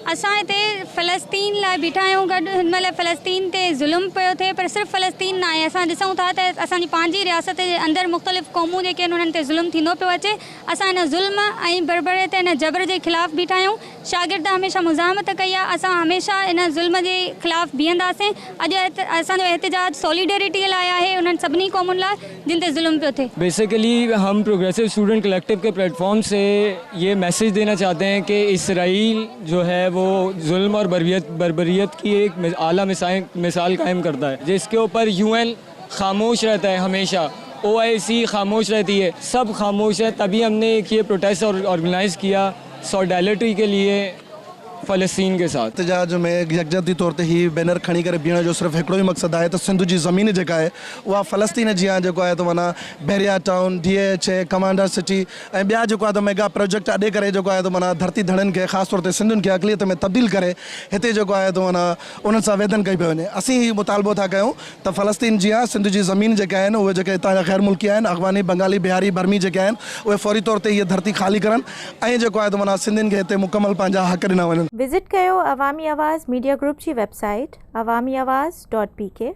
असां हिते फ़लस्तीन लाइ बीठा आहियूं गॾु। हिन महिल फ़लस्तीन ते ज़ुल्म पियो थिए, पर सिर्फ़ु फ़लस्तीन न आहे। असां ॾिसूं था त असांजी पंहिंजी रियासत जे अंदरि मुख़्तलिफ़ क़ौमूं जेके आहिनि उन्हनि ते ज़ुल्म थींदो पियो अचे। असां हिन ज़ुल्म ऐं बर्बरियत हिन जबर जे ख़िलाफ़ु बीठा आहियूं। शागिर्द हमेशह मुज़ाहमत कई आहे, असां हमेशह इन ज़ुल्म जे ख़िलाफ़ु बीहंदासीं। अॼु असांजो एहतिजाज सॉलिडेरिटी लाइ आहे, उन्हनि सभिनी क़ौमुनि लाइ जिन ते ज़ुल्म पियो थिए। बेसिकली हम प्रोग्रेसिव स्टूडेंट कलेक्टिव के प्लेटफॉर्म से ये मैसेज देना चाहते हैं कि इसराइल जो है वो जुल्म और बर्बरियत की एक आला मिसाल कायम करता है, जिसके ऊपर यूएन खामोश रहता है हमेशा, ओआईसी खामोश रहती है, सब खामोश है। तभी हमने एक ये प्रोटेस्ट ऑर्गेनाइज़ किया सॉलिडेरिटी के लिए फ़लस्तीन के साथ। एहतजाज में यकजहती तौर ते ही बैनर खणी करे बीहण जो सिर्फ़ु हिकिड़ो ई मक़सदु आहे त सिंध जी ज़मीन जेका आहे उहा फ़लस्तीन जी आहे, जेको आहे त माना बहरिया टाउन, DH है, कमांडर सिटी ऐं ॿिया जेको आहे त मेगा प्रोजेक्ट अॾे करे जेको आहे त माना धरती धड़नि खे ख़ासि तौर ते सिंधियुनि खे अक़लियत में तब्दील करे हिते जेको आहे त माना उन्हनि सां वेदन कई पियो वञे। असीं ही मुतालबो था कयूं त फ़लस्तीन जी आहे सिंध जी ज़मीन जेके आहिनि उहे जेके हितां जा ग़ैर मुल्की आहिनि, अफ़गानी, बंगाली, बिहारी, बर्मी जेके आहिनि उहे फौरी तौर ते हीअ धरती ख़ाली करनि ऐं जेको आहे त माना सिंधियुनि खे हिते मुकमल पंहिंजा हक़ ॾिना वञनि। विज़िट कयो अवामी आवाज़ मीडिया ग्रुप जी वेबसाइट awamiawaz.pk।